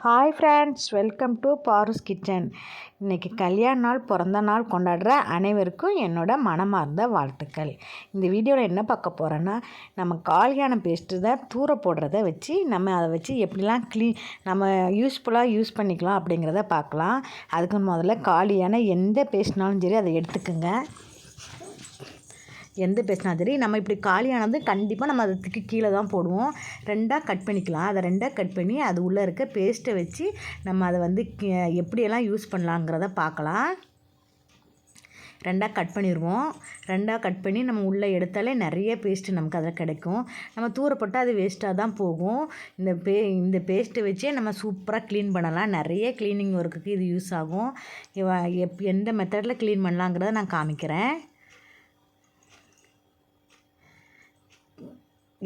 Hi friends, welcome to Paru's kitchen. இன்றைக்கி கல்யாண நாள், பிறந்த நாள் கொண்டாடுற அனைவருக்கும் என்னோடய மனமார்ந்த வாழ்த்துக்கள். இந்த வீடியோவில் என்ன பார்க்க போகிறோன்னா, நம்ம காலியான பேஸ்ட்டு தான் தூர போடுறத வச்சு நம்ம அதை வச்சு எப்படிலாம் நம்ம யூஸ்ஃபுல்லாக யூஸ் பண்ணிக்கலாம் அப்படிங்கிறத பார்க்கலாம். அதுக்கு முதல்ல காலியான எந்த பேஸ்ட்னாலும் சரி அதை எடுத்துக்கோங்க. எந்த பேஸ்ட்னாலும் சரி நம்ம இப்படி காலியானது கண்டிப்பாக நம்ம அதுக்கு கீழே தான் போடுவோம். ரெண்டாக கட் பண்ணிக்கலாம். அதை ரெண்டாக கட் பண்ணி அது உள்ளே இருக்க பேஸ்ட்டை வச்சு நம்ம அதை வந்து எப்படியெல்லாம் யூஸ் பண்ணலாங்கிறத பார்க்கலாம். ரெண்டாக கட் பண்ணிடுவோம். ரெண்டாக கட் பண்ணி நம்ம உள்ளே எடுத்தாலே நிறைய பேஸ்ட்டு நமக்கு அதில் கிடைக்கும். நம்ம தூரப்பட்டால் அது வேஸ்ட்டாக தான் போகும். இந்த பேஸ்ட்டை வச்சே நம்ம சூப்பராக க்ளீன் பண்ணலாம். நிறைய க்ளீனிங் ஒர்க்குக்கு இது யூஸ் ஆகும். எந்த மெத்தடில் க்ளீன் பண்ணலாங்கிறத நான் காமிக்கிறேன்.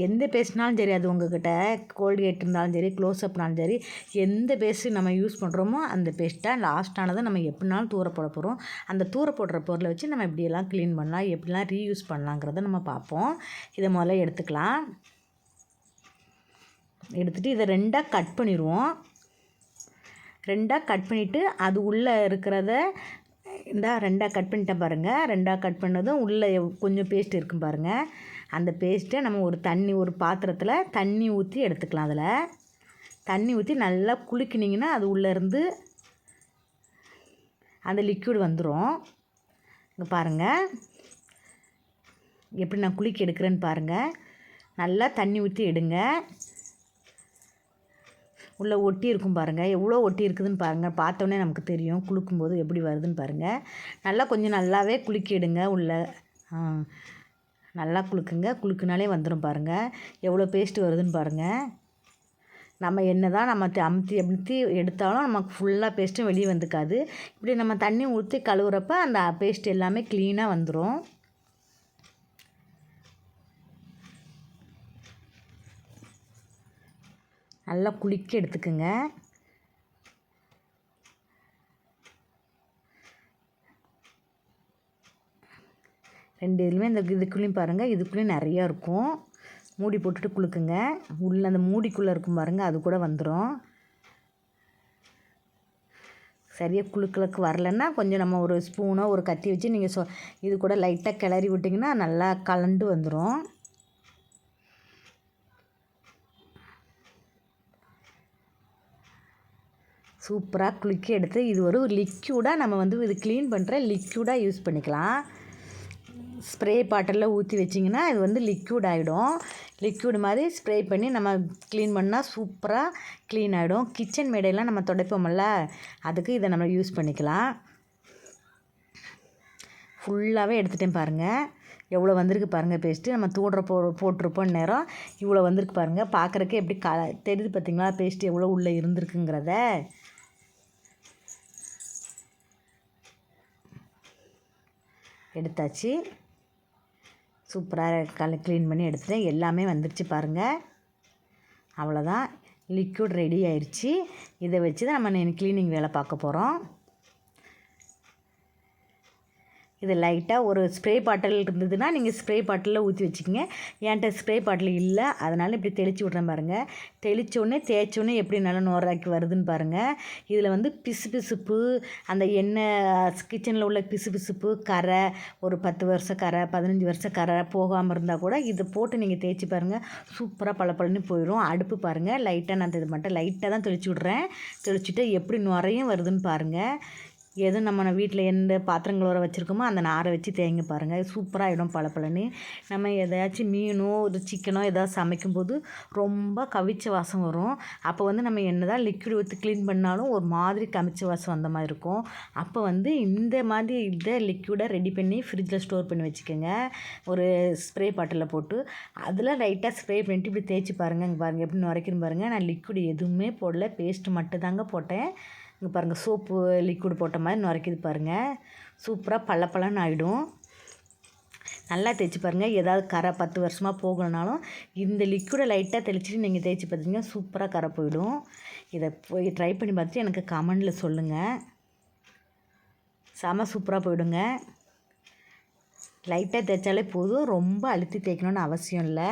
எந்த பேஸ்ட்னாலும் சரி, அது உங்கள்கிட்ட கோல்கேட் இருந்தாலும் சரி, க்ளோஸ்அப்னாலும் சரி, எந்த பேஸ்ட்டு நம்ம யூஸ் பண்ணுறோமோ அந்த பேஸ்ட்டை லாஸ்ட்டானதை நம்ம எப்படினாலும் தூர போட போகிறோம். அந்த தூர போடுற பொருளை வச்சு நம்ம எப்படியெல்லாம் க்ளீன் பண்ணலாம், எப்படிலாம் ரீயூஸ் பண்ணலாங்கிறத நம்ம பார்ப்போம். இதை முதல்ல எடுத்துக்கலாம். எடுத்துகிட்டு இதை ரெண்டாக கட் பண்ணிடுவோம். ரெண்டாக கட் பண்ணிவிட்டு அது உள்ளே இருக்கிறத ரெண்டாக கட் பண்ணிட்டேன் பாருங்கள். ரெண்டாக கட் பண்ணதும் உள்ளே கொஞ்சம் பேஸ்ட் இருக்கும் பாருங்கள். அந்த பேஸ்ட்டை நம்ம ஒரு பாத்திரத்தில் தண்ணி ஊற்றி எடுத்துக்கலாம். அதில் தண்ணி ஊற்றி நல்லா குலுக்கினிங்கன்னா அது உள்ளேருந்து அந்த லிக்விட் வந்துடும். இங்கே பாருங்கள் எப்படி நான் குலுக்கி எடுக்கிறேன்னு பாருங்கள். நல்லா தண்ணி ஊற்றி எடுங்க. உள்ளே ஒட்டி இருக்கும் பாருங்கள். எவ்வளோ ஒட்டி இருக்குதுன்னு பாருங்கள். பார்த்தோன்னே நமக்கு தெரியும் குலுக்கும்போது எப்படி வருதுன்னு பாருங்கள். நல்லா கொஞ்சம் நல்லாவே குலுக்கி எடுங்க. உள்ளே நல்லா குலுக்குனாலே வந்துடும் பாருங்கள். எவ்வளோ பேஸ்ட்டு வருதுன்னு பாருங்கள். நம்ம என்ன தான் நம்ம அமுத்தி எடுத்தாலும் நமக்கு ஃபுல்லாக பேஸ்ட்டும் வெளியே வந்துக்காது. இப்படி நம்ம தண்ணி ஊற்றி கழுவுறப்ப அந்த பேஸ்ட் எல்லாமே க்ளீனாக வந்துடும். நல்லா குலுக்கி எடுத்துக்குங்க. ரெண்டு இதுலையுமே இதுக்குள்ளேயும் பாருங்கள், இதுக்குள்ளேயும் நிறையா இருக்கும். மூடி போட்டுட்டு குலுக்குங்க. உள்ளே அந்த மூடிக்குள்ளே இருக்கும் பாருங்கள், அது கூட வந்துடும். சரியாக குலுக்களுக்கு வரலன்னா கொஞ்சம் நம்ம ஒரு ஸ்பூனோ ஒரு கத்தி வச்சு நீங்கள் இது கூட லைட்டாக கிளறி விட்டிங்கன்னா நல்லா கலண்டு வந்துடும். சூப்பராக குலுக்கி எடுத்து இது ஒரு லிக்யூடாக நம்ம வந்து இது க்ளீன் பண்ணுற லிக்யூடாக யூஸ் பண்ணிக்கலாம். ஸ்ப்ரே பாட்டிலில் ஊற்றி வச்சிங்கன்னா இது வந்து லிக்யூட் ஆகிடும். லிக்யூடு மாதிரி ஸ்ப்ரே பண்ணி நம்ம க்ளீன் பண்ணால் சூப்பராக க்ளீன் ஆகிடும். கிச்சன் மேடையெல்லாம் நம்ம துடைப்போம்ல, அதுக்கு இதை நம்ம யூஸ் பண்ணிக்கலாம். ஃபுல்லாகவே எடுத்துகிட்டேன் பாருங்கள். எவ்வளோ வந்திருக்கு பாருங்கள் பேஸ்ட்டு. நம்ம போட்டிருப்போம் நேரம் இவ்வளோ வந்திருக்கு பாருங்கள். பார்க்குறக்கே எப்படி தெரியுது பார்த்திங்களா பேஸ்ட்டு எவ்வளோ உள்ளே இருந்திருக்குங்கிறத. எடுத்தாச்சு. சூப்பராக க்ளீன் பண்ணி எடுத்துட்டேன். எல்லாமே வந்துடுச்சு பாருங்கள். அவ்வளோதான், லிக்விட் ரெடி ஆயிடுச்சு. இதை வச்சு தான் நம்ம க்ளீனிங் வேலை பார்க்க போகிறோம். இது லைட்டாக ஒரு ஸ்ப்ரே பாட்டில் இருந்ததுன்னா நீங்கள் ஸ்ப்ரே பாட்டிலில் ஊற்றி வச்சுக்கோங்க. என்கிட்ட ஸ்ப்ரே பாட்டில் இல்லை, அதனால் இப்படி தெளித்து விட்றேன் பாருங்கள். தெளித்தோடனே தேய்ச்சோடனே எப்படி நல்லா நோராக்கி வருதுன்னு பாருங்கள். இதில் வந்து பிசுபிசுப்பு, அந்த எண்ணெய் கிச்சனில் உள்ள பிசுபிசுப்பு கரை, ஒரு 10 வருஷம் கரை, 15 வருஷம் கரை போகாமல் இருந்தால் கூட இதை போட்டு நீங்கள் தேய்ச்சி பாருங்கள். சூப்பராக பளபளன்னு போயிடும். அடுப்பு பாருங்கள், லைட்டாக நான் இது மட்டும் லைட்டாக தான் தெளித்து விட்றேன். தெளிச்சுட்டு எப்படி நுரையும் வருதுன்னு பாருங்கள். எதுவும் நம்ம வீட்டில் எந்த பாத்திரங்கள் வர வச்சுருக்கோமோ அந்த நாரை வச்சு தேங்க பாருங்கள். சூப்பராகிடும் பளபளன்னு. நம்ம எதாச்சும் மீனோ ஒரு சிக்கனோ எதாவது சமைக்கும்போது ரொம்ப கவிச்ச வாசம் வரும். அப்போ வந்து நம்ம என்ன தான் லிக்விட் ஊற்றி க்ளீன் பண்ணாலும் ஒரு மாதிரி கவிச்ச வாசம் வந்த மாதிரி இருக்கும். அப்போ வந்து இந்த மாதிரி இதை லிக்விடை ரெடி பண்ணி ஃப்ரிட்ஜில் ஸ்டோர் பண்ணி வச்சுக்கோங்க. ஒரு ஸ்ப்ரே பாட்டிலில் போட்டு அதில் லைட்டாக ஸ்ப்ரே பண்ணிட்டு இப்படி தேய்ச்சி பாருங்கள். இங்கே பாருங்கள் எப்படி நுரைக்கணும் பாருங்கள். நான் லிக்விட் எதுவுமே போடல, பேஸ்ட்டு மட்டும் தாங்க போட்டேன். இங்கே பாருங்கள், சோப்பு லிக்விட் போட்ட மாதிரி நுரைக்கிது பாருங்கள். சூப்பராக பளபளன்னு ஆகிடும். நல்லா தேய்ச்சி பாருங்கள். ஏதாவது கரை 10 வருஷமாக போகணுனாலும் இந்த லிக்விடை லைட்டாக தெளிச்சிட்டு நீங்கள் தேய்ச்சி பார்த்தீங்கன்னா சூப்பராக கரை போயிடும். இதை போய் ட்ரை பண்ணி பார்த்துட்டு எனக்கு கமெண்டில் சொல்லுங்கள். செம சூப்பராக போயிடுங்க. லைட்டாக தேய்ச்சாலே போதும், ரொம்ப அழுத்தி தேய்க்கணுன்னு அவசியம் இல்லை.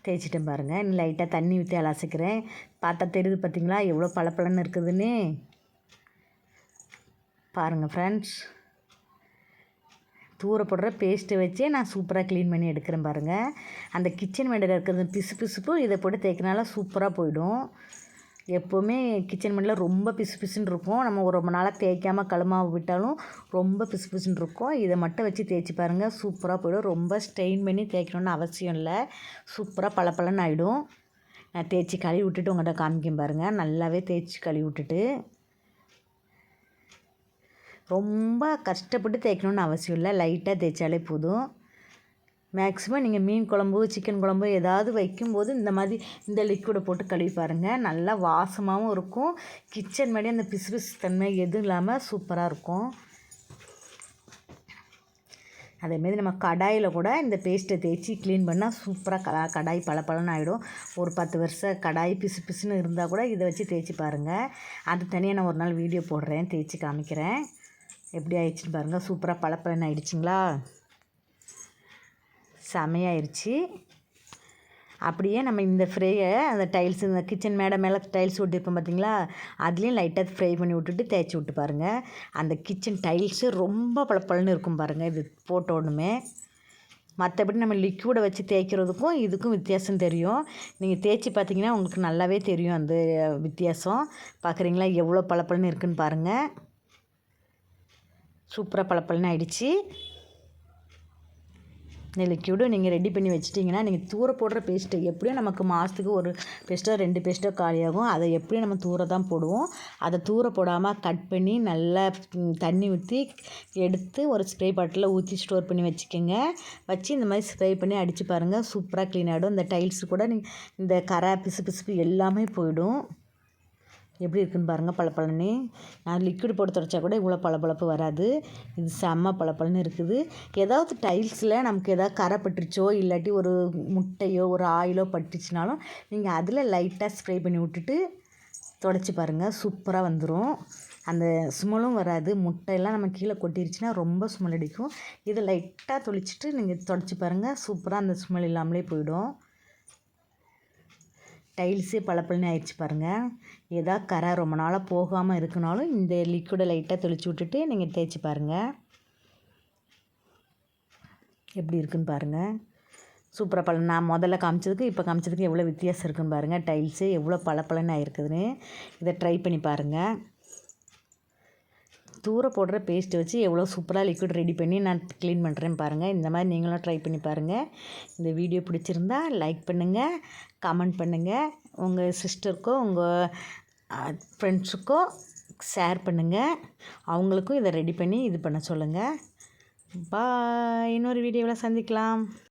தேய்ச்சிட்டேன் பாருங்கள். இன்னும் லைட்டாக தண்ணி ஊற்றி அலசிக்கிறேன். பார்த்தா தெரியுது பார்த்தீங்களா எவ்வளோ பளபளன்னு இருக்குதுன்னு. பாருங்கள் ஃப்ரெண்ட்ஸ், தூர போடுற பேஸ்ட்டை வச்சே நான் சூப்பராக க்ளீன் பண்ணி எடுக்கிறேன் பாருங்கள். அந்த கிச்சன் மேடையில் இருக்கிறது பிசு பிசுப்பும் இதை போட்டு தேய்க்கிறனால சூப்பராக போயிடும். எப்போவுமே கிச்சன் மேடில் ரொம்ப பிசு பிசுன்னு இருக்கும். நம்ம ஒரு ரொம்ப நாளாக தேய்க்காமல் கழுவாம விட்டாலும் ரொம்ப பிசு பிசுன்னு இருக்கும். இதை மட்டும் வச்சு தேய்ச்சி பாருங்கள், சூப்பராக போயிடும். ரொம்ப ஸ்ட்ரெயின் பண்ணி தேய்க்கணுன்னு அவசியம் இல்லை. சூப்பராக பளபளன்னு ஆகிடும். நான் தேய்ச்சி கழுவி விட்டுட்டு உங்கள்கிட்ட காமிக்கும் பாருங்கள். நல்லாவே தேய்ச்சி கழுவி விட்டுட்டு, ரொம்ப கஷ்டப்பட்டு தேய்க்கணுன்னு அவசியம் இல்லை. லைட்டாக தேய்ச்சாலே போதும். மேக்ஸிமம் நீங்கள் மீன் குழம்பு, சிக்கன் குழம்பு ஏதாவது வைக்கும்போது இந்த மாதிரி இந்த லிக்விடை போட்டு கழுவி பாருங்கள். நல்லா வாசமாகவும் இருக்கும். கிச்சன் மேலே அந்த பிசு பிசு தன்மை எதுவும் இல்லாமல் சூப்பராக இருக்கும். அதேமாரி நம்ம கடாயில் கூட இந்த பேஸ்ட்டை தேய்ச்சி க்ளீன் பண்ணால் சூப்பராக கடாய் பளபளன்னு ஆகிடும். ஒரு 10 வருஷம் கடாய் பிசு பிசுன்னு இருந்தால் கூட இதை வச்சு தேய்ச்சி பாருங்கள். அது தனியாக நான் ஒரு நாள் வீடியோ போடுறேன், தேய்ச்சி காமிக்கிறேன். எப்படி ஆயிடுச்சுன்னு பாருங்கள். சூப்பராக பளபளன்னு ஆயிடுச்சுங்களா? செமையாயிருச்சு. அப்படியே நம்ம இந்த ஃப்ரையை அந்த டைல்ஸ், இந்த கிச்சன் மேலே டைல்ஸ் ஒட்டியிருப்போம் பார்த்தீங்களா, அதுலேயும் லைட்டாக ஃப்ரை பண்ணி விட்டுட்டு தேய்ச்சி விட்டு பாருங்கள். அந்த கிச்சன் டைல்ஸு ரொம்ப பளபளன்னு இருக்கும் பாருங்கள் இது போட்டோன்னுமே. மற்றபடி நம்ம லிக்விடை வச்சு தேய்க்கிறதுக்கும் இதுக்கும் வித்தியாசம் தெரியும். நீங்கள் தேய்ச்சி பார்த்தீங்கன்னா உங்களுக்கு நல்லாவே தெரியும் அந்த வித்தியாசம். பார்க்குறீங்களா எவ்வளோ பளபளன்னு இருக்குதுன்னு பாருங்கள். சூப்பராக பளபளன்னு ஆயிடுச்சு. இந்த லிக்யூடு நீங்கள் ரெடி பண்ணி வச்சிட்டிங்கன்னா, நீங்கள் தூர போடுற பேஸ்ட்டு எப்படியும் நமக்கு மாதத்துக்கு ஒரு பேஸ்ட்டோ 2 பேஸ்ட்டோ காலியாகும். அதை எப்படியும் நம்ம தூர தான் போடுவோம். அதை தூர போடாமல் கட் பண்ணி நல்லா தண்ணி ஊற்றி எடுத்து ஒரு ஸ்ப்ரே பாட்டிலில் ஊற்றி ஸ்டோர் பண்ணி வச்சுக்கோங்க. வச்சு இந்த மாதிரி ஸ்ப்ரே பண்ணி அடித்து பாருங்கள், சூப்பராக க்ளீன் ஆகிடும். இந்த டைல்ஸு கூட இந்த கரை பிசு பிசுப்பு எல்லாமே போயிடும். எப்படி இருக்குன்னு பாருங்கள் பளபளன்னு. நான் லிக்விட் போட்டு துடைச்சா கூட இவ்வளோ பளபளப்பு வராது. இது செம்ம பளபளன்னு இருக்குது. ஏதாவது டைல்ஸில் நமக்கு ஏதாவது கரை பட்டுருச்சோ இல்லாட்டி ஒரு முட்டையோ ஒரு ஆயிலோ பட்டுச்சுனாலும் நீங்கள் அதில் லைட்டாக ஸ்ப்ரே பண்ணி விட்டுட்டு துடைச்சி பாருங்கள், சூப்பராக வந்துடும். அந்த ஸ்மெல்லும் வராது. முட்டையெல்லாம் நம்ம கீழே கொட்டிருச்சுன்னா ரொம்ப ஸ்மெல் அடிக்கும். இதை லைட்டாக தொளிச்சிட்டு நீங்கள் துடைச்சி பாருங்கள், சூப்பராக அந்த ஸ்மெல் இல்லாமலே போயிடும். டைல்ஸே பளபளன்னு ஆயிடுச்சு பாருங்கள். ஏதாவது கரை ரொம்ப நாளாக போகாமல் இருக்குனாலும் இந்த லிக்விடை லைட்டாக தெளித்து விட்டுட்டு நீங்கள் தேய்ச்சி பாருங்கள், எப்படி இருக்குன்னு பாருங்கள். சூப்பராக நான் முதல்ல காமிச்சதுக்கு இப்போ காமிச்சதுக்கு எவ்வளோ வித்தியாசம் இருக்குன்னு பாருங்கள். டைல்ஸு எவ்வளோ பளபளன்னு ஆயிருக்குதுன்னு. இதை ட்ரை பண்ணி பாருங்கள். தூர போடுற பேஸ்ட்டை வச்சு எவ்வளோ சூப்பராக லிக்விட் ரெடி பண்ணி நான் க்ளீன் பண்ணுறேன் பாருங்கள். இந்த மாதிரி நீங்களும் ட்ரை பண்ணி பாருங்கள். இந்த வீடியோ பிடிச்சிருந்தா லைக் பண்ணுங்கள், கமெண்ட் பண்ணுங்கள், உங்கள் சிஸ்டருக்கோ உங்கள் ஃப்ரெண்ட்ஸுக்கோ ஷேர் பண்ணுங்கள். அவங்களுக்கும் இதை ரெடி பண்ணி இது பண்ண சொல்லுங்கள். பாய். இன்னொரு வீடியோவில் சந்திக்கலாம்.